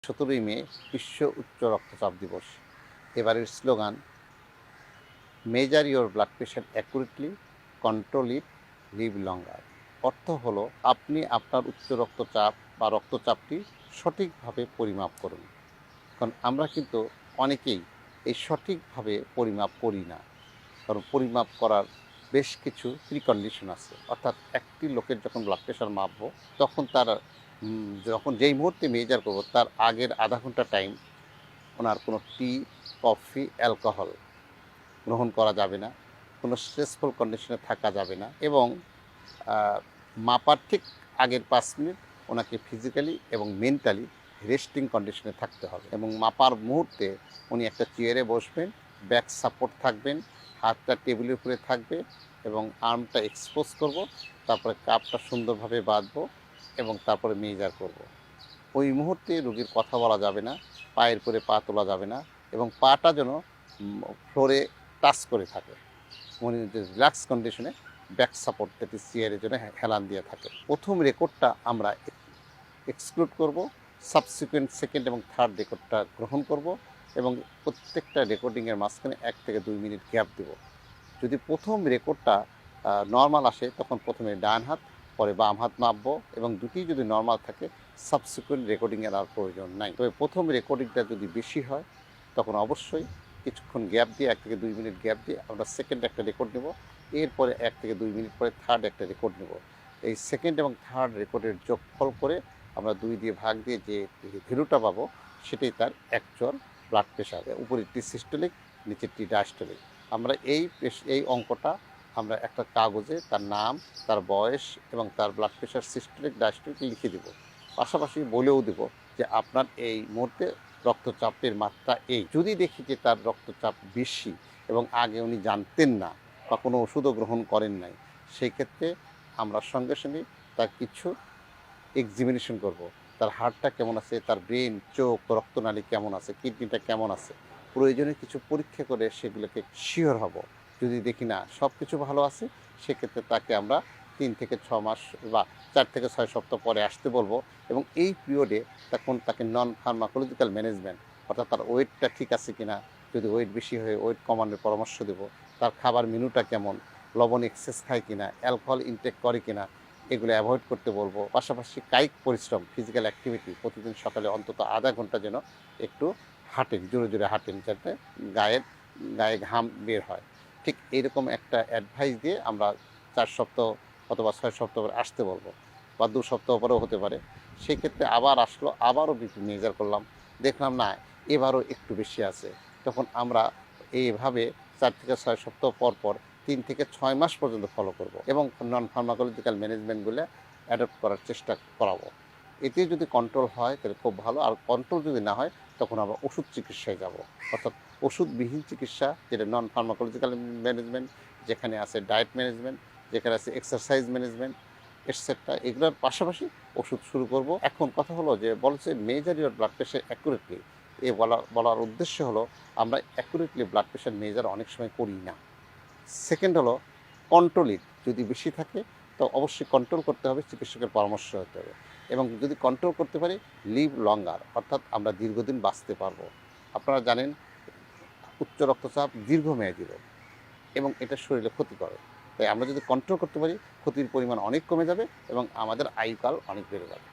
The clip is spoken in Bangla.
17ই মে বিশ্ব উচ্চ রক্তচাপ দিবস। এবারের slogan measure your blood pressure accurately, control it, live longer. অর্থ হলো আপনি আপনার উচ্চ রক্তচাপ বা রক্তচাপটি সঠিকভাবে পরিমাপ করুন। কারণ আমরা কিন্তু অনেকেই এই সঠিকভাবে পরিমাপ করি না। কারণ পরিমাপ করার বেশ কিছু প্রিকন্ডিশন আছে। অর্থাৎ একটি লোকের যখন ব্লাড প্রেশার মাপবো তখন তার যখন যেই মুহূর্তে মেজার করব তার আগের আধা ঘন্টা টাইম ওনার কোনো টি, কফি, অ্যালকোহল গ্রহণ করা যাবে না, কোনো স্ট্রেসফুল কন্ডিশনে থাকা যাবে না এবং মাপার ঠিক আগের 5 মিনিট ওনাকে ফিজিক্যালি এবং মেন্টালি রেস্টিং কন্ডিশনে থাকতে হবে এবং মাপার মুহূর্তে উনি একটা চেয়ারে বসবেন, ব্যাক সাপোর্ট থাকবেন, হাতটা টেবিলের উপরে থাকবে এবং আর্মটা এক্সপোজ করব, তারপরে কাপটা সুন্দরভাবে বাঁধবো এবং তারপরে মেজার করব। ওই মুহূর্তে রোগীর কথা বলা যাবে না, পায়ের উপরে পা তোলা যাবে না এবং পাটা যেন ফ্লোরে টাচ করে থাকে। উনি রিল্যাক্স কন্ডিশনে ব্যাক সাপোর্ট থেকে চেয়ারের জন্য হেলান দিয়ে থাকে। প্রথম রেকর্ডটা আমরা এক্সক্লুড করব, সাবসিকুয়েন্ট সেকেন্ড এবং থার্ড রেকর্ডটা গ্রহণ করব এবং প্রত্যেকটা রেকর্ডিংয়ের মাঝখানে 1 থেকে 2 মিনিট গ্যাপ দেব। যদি প্রথম রেকর্ডটা নর্মাল আসে তখন প্রথমে ডান হাত, পরে বাম হাত মাপবো এবং দুটি যদি নর্মাল থাকে সাবসিকুয়েন্ট রেকর্ডিংয়ের আর প্রয়োজন নাই। তবে প্রথম রেকর্ডিংটা যদি বেশি হয় তখন অবশ্যই কিছুক্ষণ গ্যাপ দিয়ে 1 থেকে 2 মিনিট গ্যাপ দিয়ে আমরা সেকেন্ড একটা রেকর্ড নেব, এরপরে 1 থেকে 2 মিনিট পরে থার্ড একটা রেকর্ড নেব। এই সেকেন্ড এবং থার্ড রেকর্ডের যোগফল করে আমরা 2 দিয়ে ভাগ দিয়ে যে ভ্যালুটা পাবো সেটাই তার অ্যাকচুয়াল ব্লাড প্রেশার। উপরেরটি সিস্টোলিক, নিচেরটি ডায়াস্টোলিক। আমরা এই অঙ্কটা আমরা একটা কাগজে তার নাম, তার বয়স এবং তার ব্লাড প্রেশার সিস্টোলিক ডায়াস্টোলিক লিখে দেব। পাশাপাশি বলেও দেব যে আপনার এই মুহূর্তে রক্তচাপের মাত্রা এই। যদি দেখি যে তার রক্তচাপ বেশি এবং আগে উনি জানতেন না বা কোনো ওষুধও গ্রহণ করেন নাই, সেই ক্ষেত্রে আমরা সঙ্গে সঙ্গে তার কিছু এক্সামিনেশন করব। তার হার্টটা কেমন আছে, তার ব্রেন, চোখ, রক্তনালী কেমন আছে, কিডনিটা কেমন আছে, প্রয়োজনে কিছু পরীক্ষা করে সেগুলোকে শিওর হব। যদি দেখি না সব কিছু ভালো আছে, সেক্ষেত্রে তাকে আমরা 3 থেকে 6 মাস বা 4 থেকে 6 সপ্তাহ পরে আসতে বলবো এবং এই পিরিয়ডে তখন তাকে নন ফার্মাকোলজিক্যাল ম্যানেজমেন্ট, অর্থাৎ তার ওয়েটটা ঠিক আছে কিনা, যদি ওয়েট বেশি হয় ওয়েট কমানোর পরামর্শ দেব, তার খাবার মেনুটা কেমন, লবণ এক্সেস খায় কিনা, অ্যালকোহল ইনটেক করে কিনা, এগুলো অ্যাভয়েড করতে বলবো। পাশাপাশি কায়িক পরিশ্রম, ফিজিক্যাল অ্যাক্টিভিটি প্রতিদিন সকালে অন্তত আধা ঘন্টা যেন একটু হাঁটেন, জোরে জোরে হাঁটেন, যাতে গায়ে ঘাম বের হয়। ঠিক এইরকম একটা অ্যাডভাইস দিয়ে আমরা 4 সপ্তাহ অথবা 6 সপ্তাহ পরে আসতে বলবো বা 2 সপ্তাহ পরেও হতে পারে। সেই ক্ষেত্রে আবার আসলো, আবারও বিপি মেজার করলাম, দেখলাম না এবারও একটু বেশি আছে, তখন আমরা এইভাবে 4 থেকে 6 সপ্তাহ পর পর 3 থেকে 6 মাস পর্যন্ত ফলো করব এবং নন ফার্মাকোলজিক্যাল ম্যানেজমেন্টগুলো অ্যাডপ্ট করার চেষ্টা করাবো। এতে যদি কন্ট্রোল হয় তাহলে খুব ভালো, আর কন্ট্রোল যদি না হয় তখন আমরা ওষুধ চিকিৎসায় যাব। অর্থাৎ ওষুধবিহীন চিকিৎসা, যেটা নন ফার্মাকোলজিক্যাল ম্যানেজমেন্ট, যেখানে আছে ডায়েট ম্যানেজমেন্ট, যেখানে আছে এক্সারসাইজ ম্যানেজমেন্ট এটসেট্রা, এগুলোর পাশাপাশি ওষুধ শুরু করব। এখন কথা হলো যে বলছে measure your blood pressure accurately, বলার উদ্দেশ্য হলো আমরা অ্যাকুরেটলি ব্লাড প্রেশার মেজার অনেক সময় করি না। সেকেন্ড হলো কন্ট্রোল ইট, যদি বেশি থাকে তো অবশ্যই কন্ট্রোল করতে হবে, চিকিৎসকের পরামর্শ হতে হবে এবং যদি কন্ট্রোল করতে পারি লিভ লঙ্গার, অর্থাৎ আমরা দীর্ঘদিন বাঁচতে পারবো। আপনারা জানেন উচ্চ রক্তচাপ দীর্ঘমেয়াদী রোগ এবং এটা শরীরে ক্ষতি করে, তাই আমরা যদি কন্ট্রোল করতে পারি ক্ষতির পরিমাণ অনেক কমে যাবে এবং আমাদের আয়ুকাল অনেক বেড়ে যাবে।